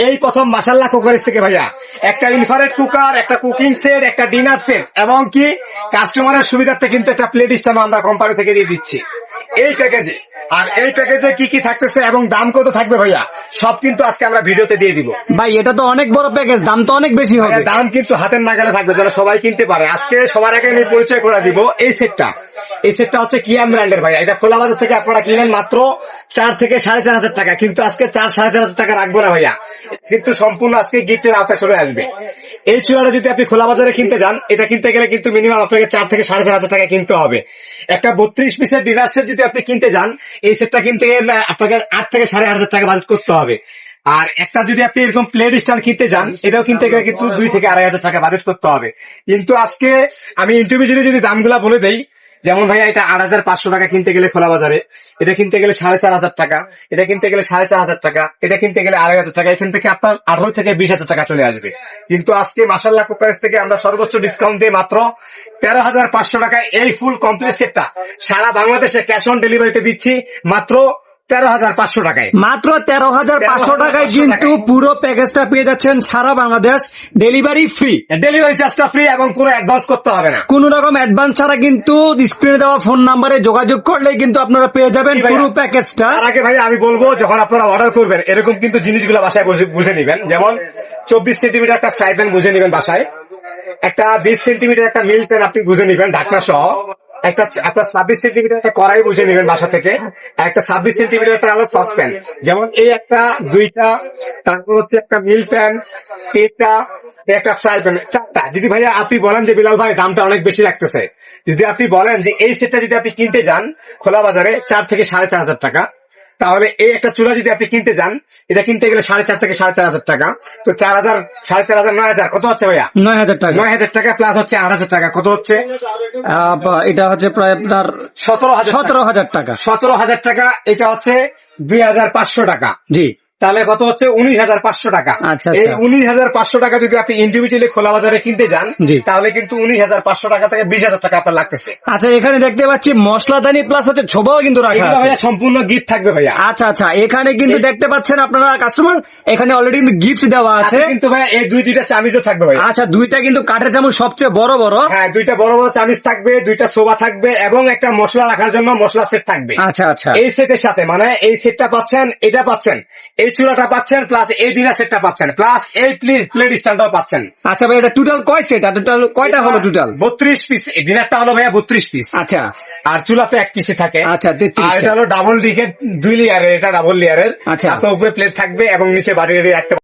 এই প্রথম মাশাআল্লাহ কুকারিজ থেকে ভাইয়া একটা ইনফ্রারেড কুকার, একটা কুকিং সেট, একটা ডিনার সেট এবং কি কাস্টমারের সুবিধার্থে কিন্তু একটা প্লেট স্ট্যান্ড আমরা কোম্পানি থেকে দিয়ে দিচ্ছি এই প্যাকেজে। আর এই প্যাকেজে কি কি থাকতেছে এবং দাম কত থাকবে ভাইয়া সব কিন্তু আজকে আমরা ভিডিওতে দিয়ে দিব। ভাই এটা তো অনেক বড় প্যাকেজ, দাম তো অনেক বেশি হবে। দাম কিন্তু হাতের নাগালে থাকবে যেন সবাই কিনতে পারে। আজকে সবার আগে আমি পরিচয় করে দিব এই সেটটা। এই সেটটা হচ্ছে কিয়াম ব্র্যান্ডের ভাইয়া। এটা খোলা বাজার থেকে আপনারা কিনেন মাত্র 4 থেকে 4,500 টাকা, কিন্তু আজকে 4-4,500 টাকা রাখবো না ভাইয়া, কিন্তু সম্পূর্ণ আজকে গিফটের আওতায় চলে আসবে। এই চুলাটা যদি আপনি খোলা বাজারে কিনতে যান, এটা কিনতে গেলে কিন্তু মিনিমাম আপনাকে 4 থেকে 4,500 টাকা কিনতে হবে। একটা 32 পিসের ডিনার সেট যদি আপনি কিনতে যান, এই সেটটা কিনতে গেলে আপনাকে 8 থেকে 8,500 টাকা বাজেট করতে হবে। আর একটা যদি আপনি এরকম প্লেট স্ট্যান্ড কিনতে যান, এটাও কিনতে গেলে কিন্তু 2 থেকে 2,500 টাকা বাজেট করতে হবে। কিন্তু আজকে আমি ইন্ডিভিজুয়ালি যদি দামগুলা বলে দেই, যেমন ভাইয়া এটা 8,500 টাকা কিনতে গেলে খোলা বাজারে, এটা কিনতে গেলে 4,500 টাকা, এটা কিনতে গেলে 4,500 টাকা, এটা কিনতে গেলে 2,500 টাকা, এখান থেকে আপনার 18 থেকে 20,000 টাকা চলে আসবে। কিন্তু আজকে মাশাআল্লাহ কুকারেজ থেকে আমরা সর্বোচ্চ ডিসকাউন্ট দিয়ে মাত্র 13,500 টাকায় এই ফুল কমপ্লিট সেটটা সারা বাংলাদেশে ক্যাশ অন ডেলিভারিতে দিচ্ছি মাত্র 13,500 টাকায়। মাত্র 13,500 টাকায় কিন্তু পুরো প্যাকেজটা পেয়ে যাচ্ছেন সারা বাংলাদেশ, ডেলিভারি ফ্রি। ডেলিভারি চার্জটা ফ্রি এবং কোনো অ্যাডভান্স করতে হবে না। কোন রকম অ্যাডভান্স ছাড়া কিন্তু স্ক্রিনে দেওয়া ফোন নাম্বারে যোগাযোগ করলেই কিন্তু আপনারা পেয়ে যাবেন পুরো প্যাকেজটা। তার আগে ভাই আমি বলবো, যখন আপনারা অর্ডার করবেন এরকম কিন্তু জিনিসগুলো বাসায় বুঝে নিবেন। যেমন 24 সেন্টিমিটার একটা ফ্রাই প্যান বুঝে নিবেন বাসায়, একটা 20 সেন্টিমিটার একটা মিল প্যান আপনি বুঝে নিবেন ঢাকনা সহ, একটা আপনার 26 সেন্টিমিটার একটা কড়াই বুঝে নিবেন বাসা থেকে, একটা 26 সেন্টিমিটার একটা হলো সসপ্যান। যেমন এই একটা, দুইটা, তারপর হচ্ছে একটা মিল প্যান, তিনটা, একটা ফ্রাই প্যান, 4টা। যদি ভাইয়া আপনি বলেন যে বিলাল ভাই দামটা অনেক বেশি লাগতেছে, যদি আপনি বলেন যে এই সেটটা যদি আপনি কিনতে যান খোলা বাজারে 4 থেকে 4,500 টাকা, তাহলে এই একটা চুলা যদি আপনি কিনতে যান, এটা কিনতে গেলে 4,500 থেকে 4,500 টাকা, তো 4,000, 4,500, 9,000 কত হচ্ছে ভাইয়া? 9,000 টাকা। 9,000 টাকা প্লাস হচ্ছে 8,000 টাকা, কত হচ্ছে? এটা হচ্ছে প্রায় আপনার 17,000 টাকা। 17,000 টাকা। এটা হচ্ছে 2,500 টাকা। জি, তাহলে কত হচ্ছে? 19,500 টাকা। আচ্ছা, এই 19,500 টাকা যদি আপনি ইন্ডিভিজুয়ালি খোলা বাজারে কিনতে যান, জি, তাহলে কিন্তু 19,500 টাকা থেকে 20,000 টাকা আপনার লাগতেছে। আচ্ছা এখানে দেখতে পাচ্ছি মশলাদানি প্লাস হচ্ছে ছোবাও কিন্তু রাখা এগুলো আছে। ভাইয়া সম্পূর্ণ গিফট থাকবে ভাইয়া। আচ্ছা আচ্ছা, এখানে কিন্তু দেখতে পাচ্ছেন আপনারা কাস্টমার, এখানে অলরেডি কিন্তু গিফট দেওয়া আছে। কিন্তু ভাইয়া এই দুইটা চামিচও থাকবে ভাইয়া। আচ্ছা, দুইটা কিন্তু কাঠের চামচ সবচেয়ে বড় বড়। হ্যাঁ, দুইটা বড় বড় চামিচ থাকবে, দুইটা সোবা থাকবে এবং একটা মশলা রাখার জন্য মশলা সেট থাকবে। আচ্ছা আচ্ছা, এই সেটের সাথে মানে এই সেটটা পাচ্ছেন, এটা পাচ্ছেন, এই চুলাটা পাচ্ছেন, প্লাস এই ডিনার সেটটা পাচ্ছেন, প্লাস এই প্লেট স্ট্যান্ডটাও পাচ্ছেন। আচ্ছা ভাই, এটা টোটাল কয় সেট? টোটাল কয়টা হলো টোটাল? 32 পিস। ডিনারটা হলো ভাইয়া 32 পিস। আচ্ছা, আর চুলা তো 1 পিসে থাকে। আচ্ছা, 33 আর এটা হলো ডাবল ডিকের 2 লেয়ারের, এটা ডাবল লেয়ারের। আচ্ছা, আপনার উপরে প্লেট থাকবে এবং নিচে বাটি রাখতে